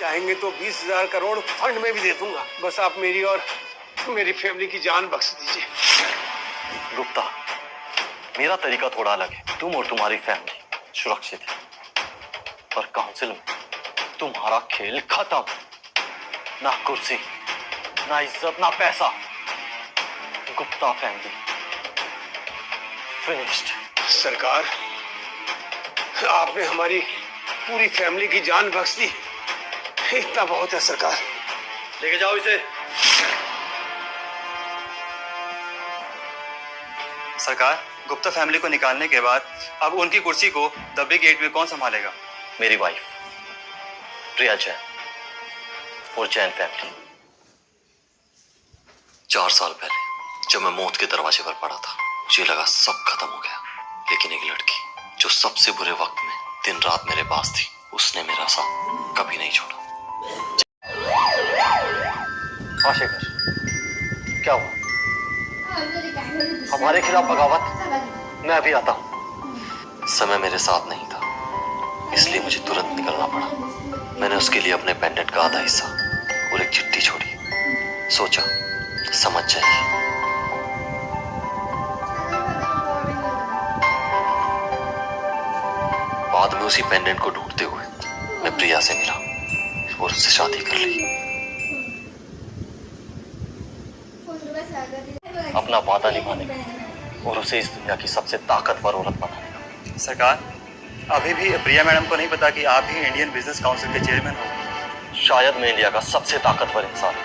चाहेंगे तो 20,000 करोड़ फंड में भी दे दूंगा। बस आप मेरी और मेरी फैमिली की जान बख्श दीजिए। गुप्ता, मेरा तरीका थोड़ा अलग है। तुम और तुम्हारी फैमिली सुरक्षित है, पर काउंसिल में तुम्हारा खेल खत्म। ना कुर्सी, ना इज्जत, ना पैसा। Gupta family finished. सरकार, आपने हमारी पूरी फैमिली की जान बख्श दी, इतना बहुत है सरकार। लेके जाओ इसे। सरकार, गुप्ता फैमिली को निकालने के बाद अब उनकी कुर्सी को द बिग गेट में कौन संभालेगा? मेरी वाइफ प्रिया जैन और जैन फैमिली। 4 साल पहले जब मैं मौत के दरवाजे पर पड़ा था, मुझे लगा सब खत्म हो गया। लेकिन एक लड़की जो सबसे बुरे वक्त में दिन रात मेरे पास थी, उसने मेरा साथ कभी नहीं छोड़ा। आशिक, क्या हुआ? हमारे खिलाफ बगावत? मैं अभी आता हूं। समय मेरे साथ नहीं था, इसलिए मुझे तुरंत निकलना पड़ा। मैंने उसके लिए अपने पेंडेंट का आधा हिस्सा और एक चिट्ठी छोड़ी। सोचा समझ जाएगी। बाद में उसी पेंडेंट को ढूंढते हुए मैं प्रिया से मिला और उससे शादी कर ली। अपना वादा निभाने का और उसे इस दुनिया की सबसे ताकतवर औरत बनाने का। सरकार, अभी भी प्रिया मैडम को नहीं पता कि आप ही इंडियन बिजनेस काउंसिल के चेयरमैन हो। शायद मैं इंडिया का सबसे ताकतवर इंसान हूं,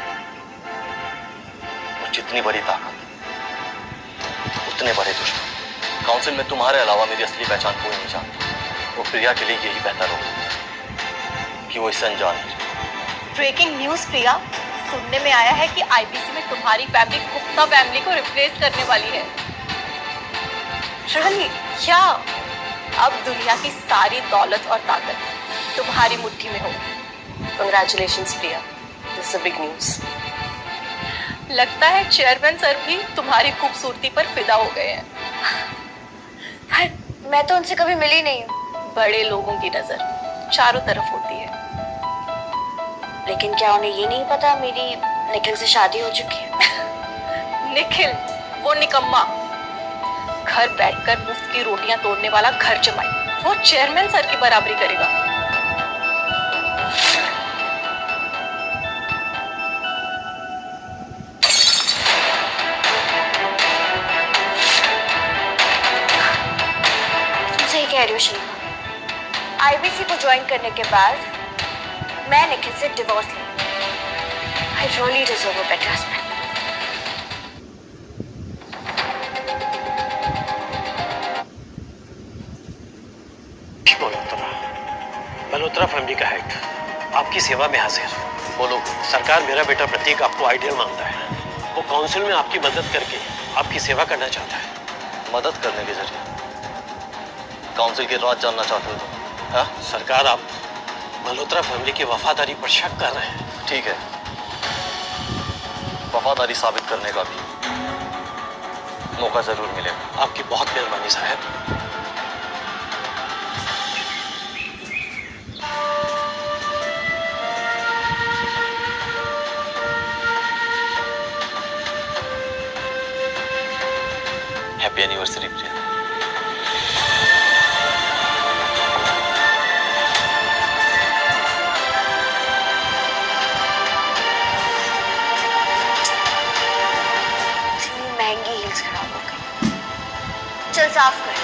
और जितनी बड़ी ताकत उतने बड़े दुश्मन। काउंसिल में तुम्हारे अलावा मेरी असली पहचान कोई नहीं जानता। वो प्रिया के लिए यही बेहतर होगा कि वो इसे अनजान ही रहे। ब्रेकिंग न्यूज प्रिया, सुनने में आया है कि आईबीसी में तुम्हारी फैमिली गुप्ता फैमिली को रिप्लेस करने वाली है। रियली? क्या अब दुनिया की सारी दौलत और ताकत तुम्हारी मुट्ठी में हो? Congratulations Priya, this is a big news. लगता है चेयरमैन सर भी तुम्हारी खूबसूरती पर फिदा हो गए हैं। मैं तो उनसे कभी मिली नहीं हूँ। बड़े लोगों की नजर चारों तरफ होती है। लेकिन क्या उन्हें ये नहीं पता मेरी निखिल से शादी हो चुकी है? निखिल वो निकम्मा, घर बैठकर मुफ्त की रोटियां तोड़ने वाला घर जमाई, वो चेयरमैन सर की बराबरी करेगा? सही कह रही हो शिल्पा। आईबीसी को ज्वाइन करने के बाद मैं निखिल से डिवोर्स लूंगी। I really deserve a better husband. Malhotra family का हेड आपकी सेवा में हाजिर। बोलो। सरकार, मेरा बेटा प्रतीक आपको आइडियल मानता है। वो काउंसिल में आपकी मदद करके आपकी सेवा करना चाहता है। मदद करने के जरिए काउंसिल के राज जानना चाहते हो तुम? हाँ? सरकार, आप मल्होत्रा फैमिली की वफादारी पर शक कर रहे हैं। ठीक है, वफादारी साबित करने का भी मौका जरूर मिलेगा। आपकी बहुत मेहरबानी साहब। हैप्पी एनिवर्सरी प्रिया। महंगी हील्स खराब हो गई। चल साफ कर।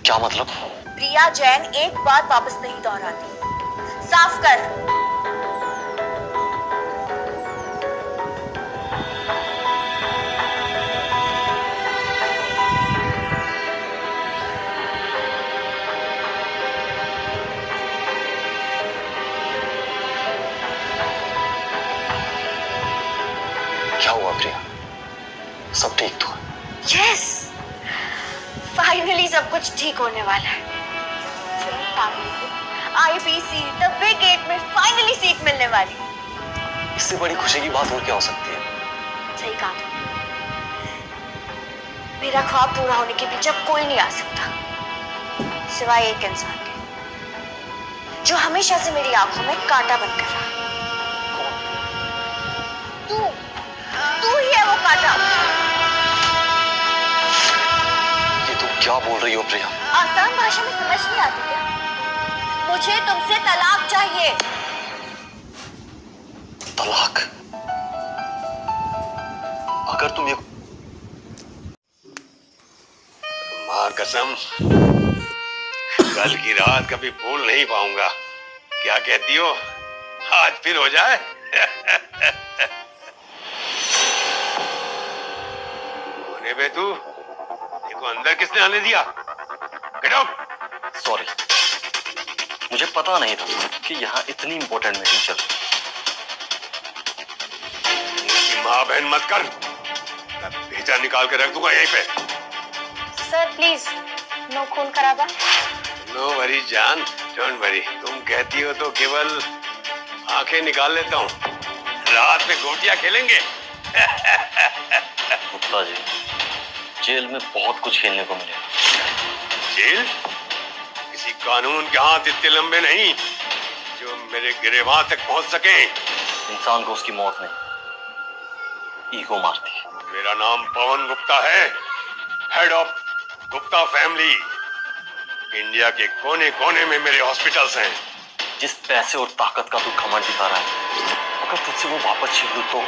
क्या मतलब? प्रिया जैन एक बात वापस नहीं दोहराती। साफ कर। क्या हुआ प्रिया? सब ठीक तो है? यस, फाइनली सब कुछ ठीक होने वाला है। आईबीसी द बिग गेट में फाइनली सीट मिलने वाली। इससे बड़ी खुशी की बात और क्या हो सकती है? सही कहा तुमने। मेरा ख्वाब पूरा होने के पीछे अब कोई नहीं आ सकता। सिवाय एक इंसान के जो हमेशा से मेरी आंखों में कांटा बनकर रहा। तू तू ही है वो कांटा। ये तुम क्या बोल रही हो प्रिया? आसान भाषा में समझ नहीं आती क्या? मुझे तुमसे तलाक चाहिए। तलाक? अगर तुम ये मां कसम, कल की रात कभी भूल नहीं पाऊंगा। क्या कहती हो, आज फिर हो जाए? होने बे तू, देखो अंदर किसने आने दिया? Get out. सॉरी, मुझे पता नहीं था कि यहाँ इतनी इंपॉर्टेंट मीटिंग चल रही। माँ बहन मत कर, मैं भेजा निकाल के रख दूंगा यहीं पे। सर प्लीज, नो खून खराबा। नो वरी जान, डोंट वरी। तुम कहती हो तो केवल आंखें निकाल लेता हूँ। रात में गोटियां खेलेंगे। गुप्ता जी, जेल में बहुत कुछ खेलने को मिलेगा। जेल? किसी कानून के हाथ इतने लंबे नहीं जो मेरे गिरेबान तक पहुंच सके। इंसान को उसकी मौत नहीं, ईगो मारती है। मेरा नाम पवन गुप्ता है, head of Gupta family. India के कोने कोने में मेरे हॉस्पिटल्स हैं। जिस पैसे और ताकत का तू घमंड दिखा रहा है, अगर तुझसे वो वापस छीन लूं तो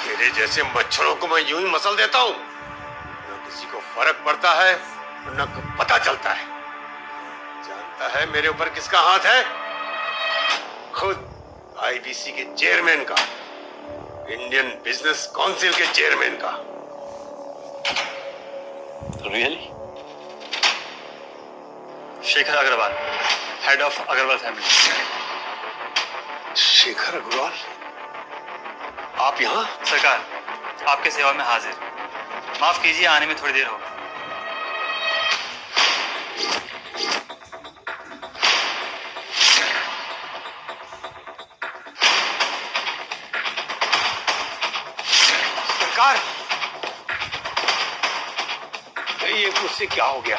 तेरे जैसे मच्छरों को मैं यूं ही मसल देता हूं, न किसी को फर्क पड़ता है न पता चलता है। जानता है मेरे ऊपर किसका हाथ है? खुद आईबीसी के चेयरमैन का, इंडियन बिजनेस काउंसिल के चेयरमैन का। Really? Shekhar Agarwal, head of Agarwal family. Shekhar Agarwal, आप यहाँ? सरकार, आपके सेवा में हाजिर। माफ कीजिए, आने में थोड़ी देर हो। सरकार, ये मुझसे क्या हो गया?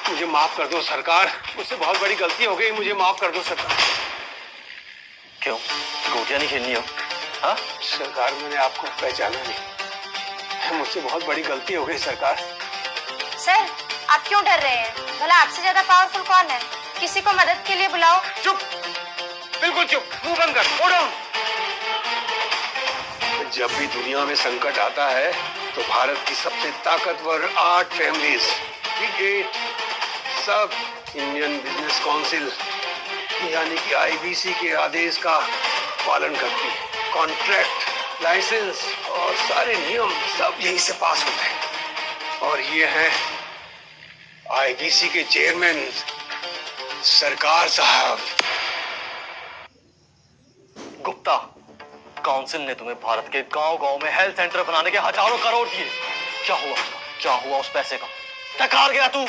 मुझे माफ कर दो सरकार, मुझसे बहुत बड़ी गलती हो गई, मुझे माफ कर दो सरकार। क्यों, गोटियां नहीं खेलनी हो? हाँ? सरकार, मैंने आपको पहचाना नहीं, मुझसे बहुत बड़ी गलती हो गई सरकार। सर, आप क्यों डर रहे हैं? भला आपसे ज्यादा पावरफुल कौन है? किसी को मदद के लिए बुलाओ। चुप, बिल्कुल चुप, मुंह बंद कर, गो डाउन। जब भी दुनिया में संकट आता है तो भारत की सबसे ताकतवर 8 फैमिलीज, सब इंडियन बिजनेस काउंसिल यानी कि आईबीसी के आदेश का पालन करती है। कॉन्ट्रैक्ट, लाइसेंस और सारे नियम सब यहीं से पास होते हैं। और ये है आईबीसी के चेयरमैन सरकार साहब। गुप्ता, काउंसिल ने तुम्हें भारत के गांव-गांव में हेल्थ सेंटर बनाने के हजारों करोड़ दिए। क्या हुआ उसका? क्या हुआ उस पैसे का? क्या हार गया तू?